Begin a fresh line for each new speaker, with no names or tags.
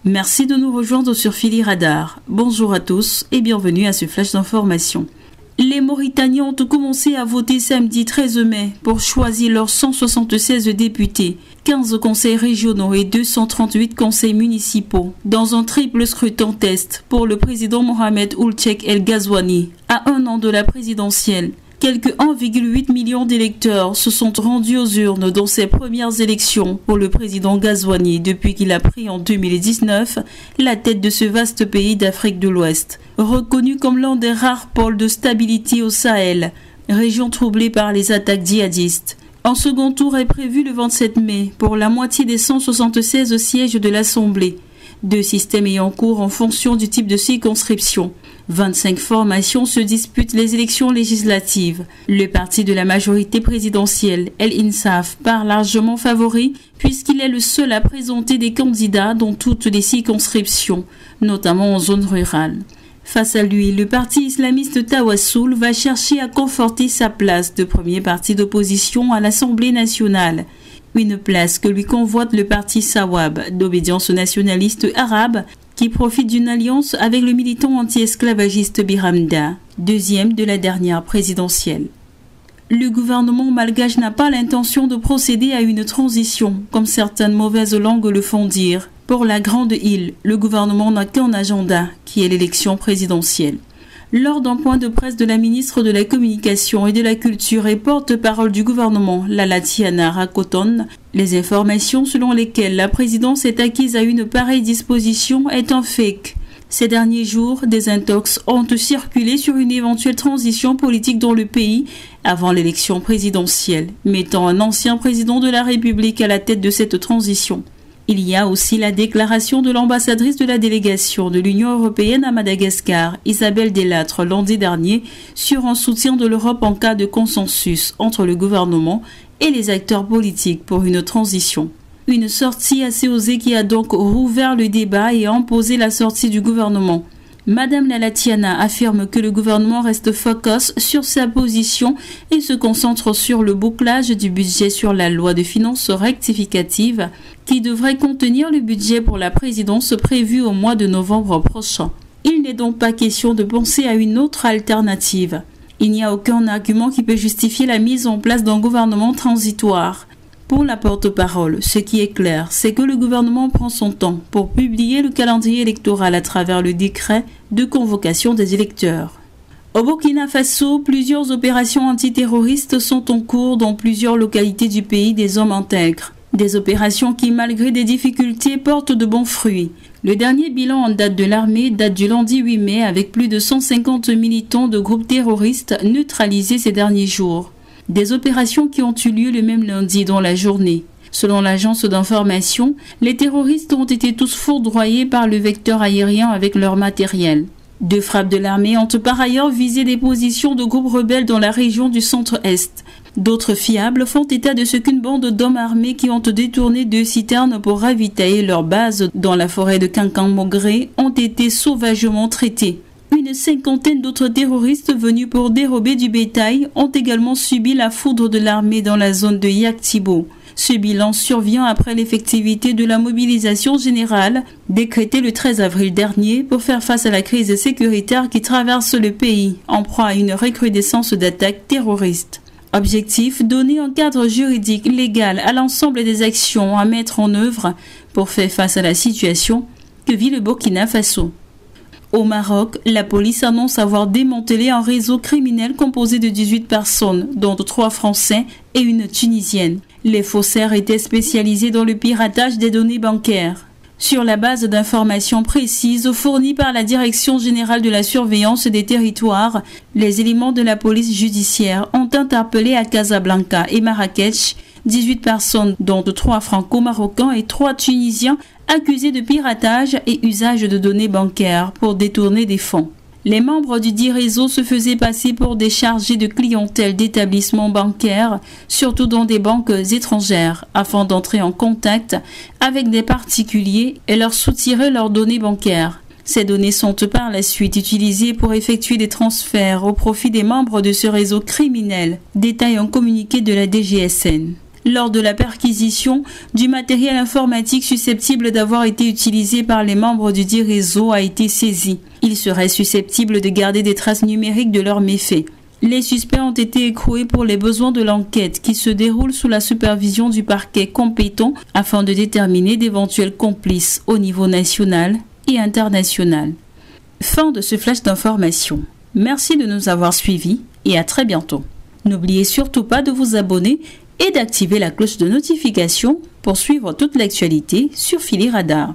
Merci de nous rejoindre sur Philly Radar. Bonjour à tous et bienvenue à ce flash d'information. Les Mauritaniens ont commencé à voter samedi 13 mai pour choisir leurs 176 députés, 15 conseils régionaux et 238 conseils municipaux dans un triple scrutin test pour le président Mohamed Ould Cheikh El Ghazouani à un an de la présidentielle. Quelques 1,8 million d'électeurs se sont rendus aux urnes dans ces premières élections pour le président Ghazouani depuis qu'il a pris en 2019 la tête de ce vaste pays d'Afrique de l'Ouest. Reconnu comme l'un des rares pôles de stabilité au Sahel, région troublée par les attaques djihadistes. Un second tour est prévu le 27 mai pour la moitié des 176 sièges de l'Assemblée. Deux systèmes ayant cours en fonction du type de circonscription. 25 formations se disputent les élections législatives. Le parti de la majorité présidentielle, El Insaf, part largement favori puisqu'il est le seul à présenter des candidats dans toutes les circonscriptions, notamment en zone rurale. Face à lui, le parti islamiste Tawassoul va chercher à conforter sa place de premier parti d'opposition à l'Assemblée nationale. Une place que lui convoite le parti Sawab, d'obédience nationaliste arabe, qui profite d'une alliance avec le militant anti-esclavagiste Biramda, deuxième de la dernière présidentielle. Le gouvernement malgache n'a pas l'intention de procéder à une transition, comme certaines mauvaises langues le font dire. Pour la Grande Île, le gouvernement n'a qu'un agenda, qui est l'élection présidentielle. Lors d'un point de presse de la ministre de la Communication et de la Culture et porte-parole du gouvernement, Lala Tiana Rakoton, les informations selon lesquelles la présidence est acquise à une pareille disposition est un fake. Ces derniers jours, des intox ont circulé sur une éventuelle transition politique dans le pays avant l'élection présidentielle, mettant un ancien président de la République à la tête de cette transition. Il y a aussi la déclaration de l'ambassadrice de la délégation de l'Union européenne à Madagascar, Isabelle Delattre, lundi dernier, sur un soutien de l'Europe en cas de consensus entre le gouvernement et les acteurs politiques pour une transition. Une sortie assez osée qui a donc rouvert le débat et imposé la sortie du gouvernement. Madame Lala Tiana affirme que le gouvernement reste focus sur sa position et se concentre sur le bouclage du budget sur la loi de finances rectificative qui devrait contenir le budget pour la présidence prévue au mois de novembre prochain. Il n'est donc pas question de penser à une autre alternative. Il n'y a aucun argument qui peut justifier la mise en place d'un gouvernement transitoire. Pour la porte-parole, ce qui est clair, c'est que le gouvernement prend son temps pour publier le calendrier électoral à travers le décret de convocation des électeurs. Au Burkina Faso, plusieurs opérations antiterroristes sont en cours dans plusieurs localités du pays des hommes intègres. Des opérations qui, malgré des difficultés, portent de bons fruits. Le dernier bilan en date de l'armée date du lundi 8 mai avec plus de 150 militants de groupes terroristes neutralisés ces derniers jours. Des opérations qui ont eu lieu le même lundi dans la journée. Selon l'agence d'information, les terroristes ont été tous foudroyés par le vecteur aérien avec leur matériel. Deux frappes de l'armée ont par ailleurs visé des positions de groupes rebelles dans la région du centre-est. D'autres fiables font état de ce qu'une bande d'hommes armés qui ont détourné 2 citernes pour ravitailler leur base dans la forêt de Kankan-Mogré ont été sauvagement traités. Une cinquantaine d'autres terroristes venus pour dérober du bétail ont également subi la foudre de l'armée dans la zone de Yaktibo. Ce bilan survient après l'effectivité de la mobilisation générale décrétée le 13 avril dernier pour faire face à la crise sécuritaire qui traverse le pays en proie à une recrudescence d'attaques terroristes. Objectif, donner un cadre juridique légal à l'ensemble des actions à mettre en œuvre pour faire face à la situation que vit le Burkina Faso. Au Maroc, la police annonce avoir démantelé un réseau criminel composé de 18 personnes, dont 3 Français et une Tunisienne. Les faussaires étaient spécialisés dans le piratage des données bancaires. Sur la base d'informations précises fournies par la Direction générale de la surveillance des territoires, les éléments de la police judiciaire ont interpellé à Casablanca et Marrakech 18 personnes, dont 3 franco-marocains et 3 tunisiens, accusés de piratage et usage de données bancaires pour détourner des fonds. Les membres du dit réseau se faisaient passer pour des chargés de clientèle d'établissements bancaires, surtout dans des banques étrangères, afin d'entrer en contact avec des particuliers et leur soutirer leurs données bancaires. Ces données sont par la suite utilisées pour effectuer des transferts au profit des membres de ce réseau criminel, détaille un communiqué de la DGSN. Lors de la perquisition, du matériel informatique susceptible d'avoir été utilisé par les membres du dit réseau a été saisi. Ils seraient susceptibles de garder des traces numériques de leurs méfaits. Les suspects ont été écroués pour les besoins de l'enquête qui se déroule sous la supervision du parquet compétent afin de déterminer d'éventuels complices au niveau national et international. Fin de ce flash d'information. Merci de nous avoir suivis et à très bientôt. N'oubliez surtout pas de vous abonner et d'activer la cloche de notification pour suivre toute l'actualité sur Philly Radar.